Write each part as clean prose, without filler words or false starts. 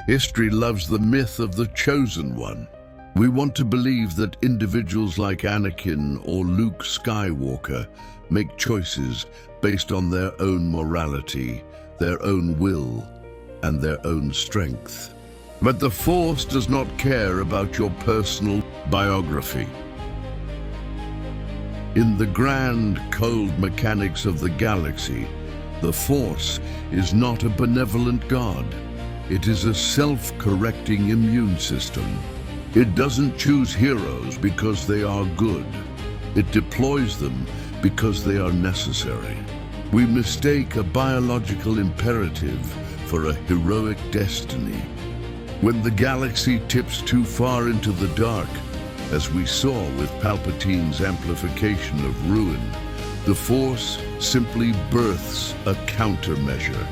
History loves the myth of the chosen one. We want to believe that individuals like Anakin or Luke Skywalker make choices based on their own morality, their own will, and their own strength. But the Force does not care about your personal biography. In the grand, cold mechanics of the galaxy, the Force is not a benevolent god. It is a self-correcting immune system. It doesn't choose heroes because they are good. It deploys them because they are necessary. We mistake a biological imperative for a heroic destiny. When the galaxy tips too far into the dark, as we saw with Palpatine's amplification of ruin, the Force simply births a countermeasure.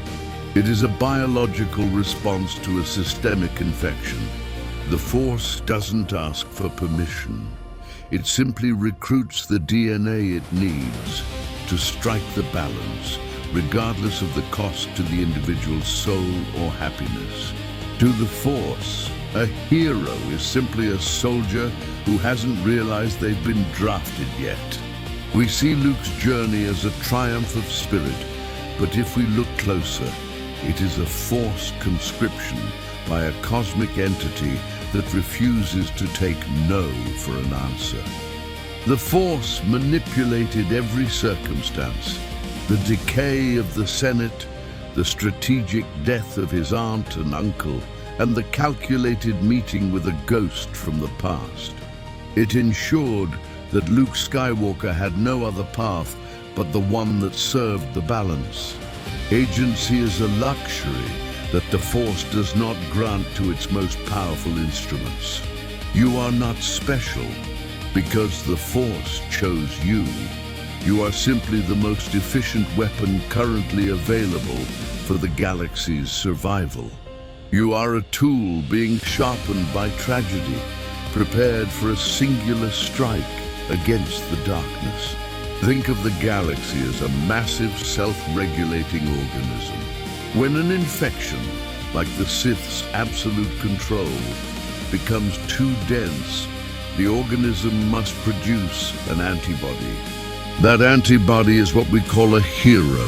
It is a biological response to a systemic infection. The Force doesn't ask for permission. It simply recruits the DNA it needs to strike the balance, regardless of the cost to the individual's soul or happiness. To the Force, a hero is simply a soldier who hasn't realized they've been drafted yet. We see Luke's journey as a triumph of spirit, but if we look closer, it is a forced conscription by a cosmic entity that refuses to take no for an answer. The Force manipulated every circumstance. The decay of the Senate, the strategic death of his aunt and uncle, and the calculated meeting with a ghost from the past. It ensured that Luke Skywalker had no other path but the one that served the balance. Agency is a luxury that the Force does not grant to its most powerful instruments. You are not special because the Force chose you. You are simply the most efficient weapon currently available for the galaxy's survival. You are a tool being sharpened by tragedy, prepared for a singular strike against the darkness. Think of the galaxy as a massive self-regulating organism. When an infection, like the Sith's absolute control, becomes too dense, the organism must produce an antibody. That antibody is what we call a hero.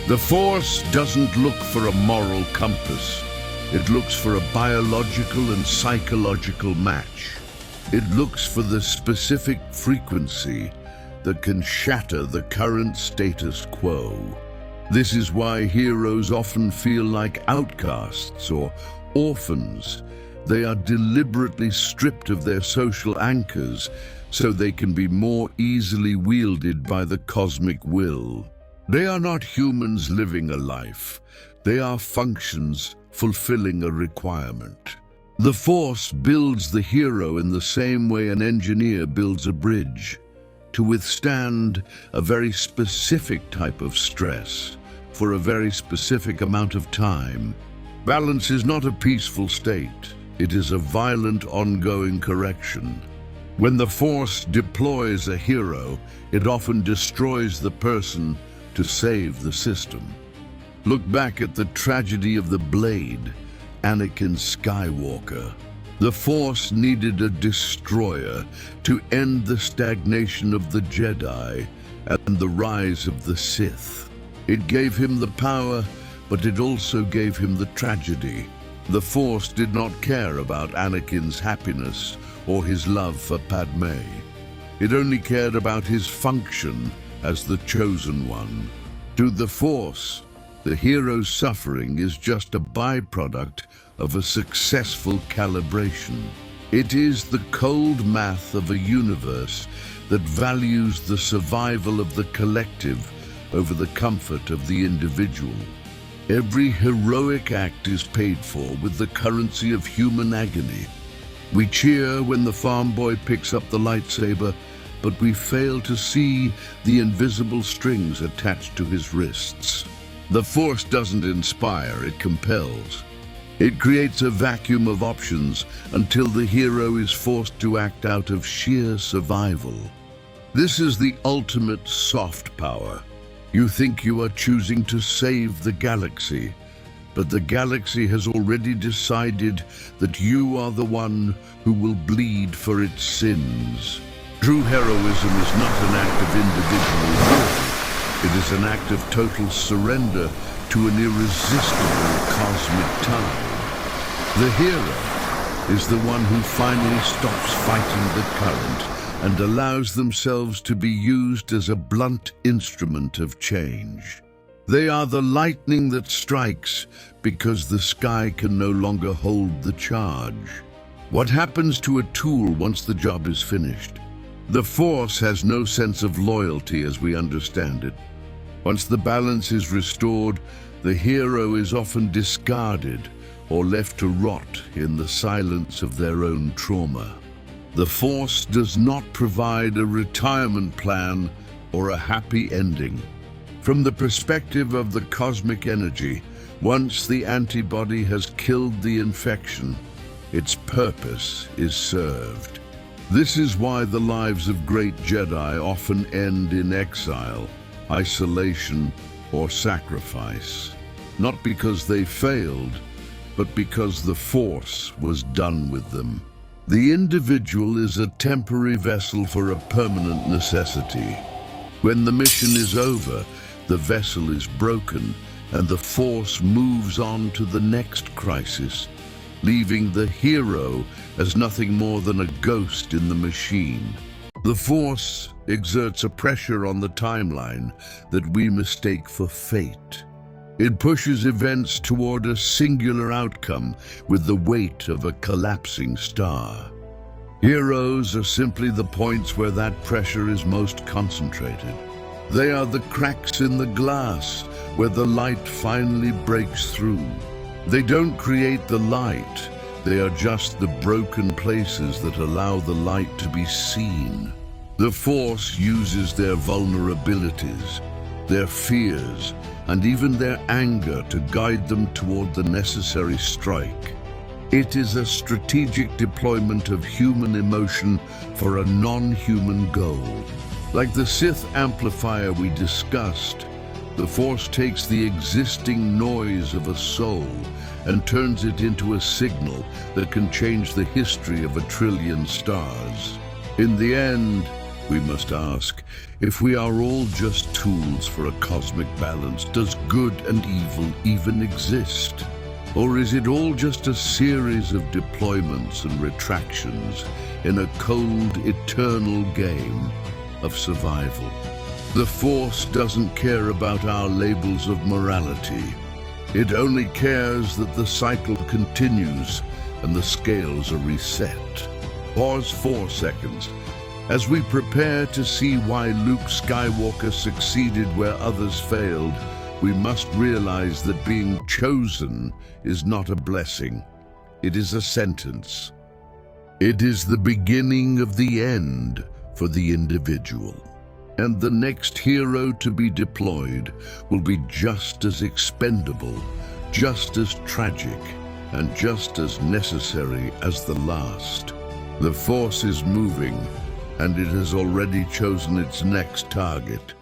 The Force doesn't look for a moral compass. It looks for a biological and psychological match. It looks for the specific frequency that can shatter the current status quo. This is why heroes often feel like outcasts or orphans. They are deliberately stripped of their social anchors so they can be more easily wielded by the cosmic will. They are not humans living a life. They are functions fulfilling a requirement. The Force builds the hero in the same way an engineer builds a bridge, to withstand a very specific type of stress for a very specific amount of time. Balance is not a peaceful state. It is a violent, ongoing correction. When the Force deploys a hero, it often destroys the person to save the system. Look back at the tragedy of the Blade, Anakin Skywalker. The Force needed a destroyer to end the stagnation of the Jedi and the rise of the Sith. It gave him the power, but it also gave him the tragedy. The Force did not care about Anakin's happiness or his love for Padme. It only cared about his function as the chosen one. To the Force, the hero's suffering is just a byproduct of a successful calibration. It is the cold math of a universe that values the survival of the collective over the comfort of the individual. Every heroic act is paid for with the currency of human agony. We cheer when the farm boy picks up the lightsaber, but we fail to see the invisible strings attached to his wrists. The Force doesn't inspire, it compels. It creates a vacuum of options until the hero is forced to act out of sheer survival. This is the ultimate soft power. You think you are choosing to save the galaxy, but the galaxy has already decided that you are the one who will bleed for its sins. True heroism is not an act of individual will. It is an act of total surrender to an irresistible cosmic tide. The hero is the one who finally stops fighting the current and allows themselves to be used as a blunt instrument of change. They are the lightning that strikes because the sky can no longer hold the charge. What happens to a tool once the job is finished? The Force has no sense of loyalty as we understand it. Once the balance is restored, the hero is often discarded or left to rot in the silence of their own trauma. The Force does not provide a retirement plan or a happy ending. From the perspective of the cosmic energy, once the antibody has killed the infection, its purpose is served. This is why the lives of great Jedi often end in exile, isolation, or sacrifice. Not because they failed, but because the Force was done with them. The individual is a temporary vessel for a permanent necessity. When the mission is over, the vessel is broken, and the Force moves on to the next crisis, leaving the hero as nothing more than a ghost in the machine. The Force exerts a pressure on the timeline that we mistake for fate. It pushes events toward a singular outcome with the weight of a collapsing star. Heroes are simply the points where that pressure is most concentrated. They are the cracks in the glass where the light finally breaks through. They don't create the light. They are just the broken places that allow the light to be seen. The Force uses their vulnerabilities, their fears, and even their anger to guide them toward the necessary strike. It is a strategic deployment of human emotion for a non-human goal. Like the Sith amplifier we discussed, the Force takes the existing noise of a soul and turns it into a signal that can change the history of 1 trillion stars. In the end, we must ask, if we are all just tools for a cosmic balance, does good and evil even exist? Or is it all just a series of deployments and retractions in a cold, eternal game of survival? The Force doesn't care about our labels of morality. It only cares that the cycle continues and the scales are reset. Pause 4 seconds. As we prepare to see why Luke Skywalker succeeded where others failed, we must realize that being chosen is not a blessing. It is a sentence. It is the beginning of the end for the individual. And the next hero to be deployed will be just as expendable, just as tragic, and just as necessary as the last. The Force is moving, and it has already chosen its next target.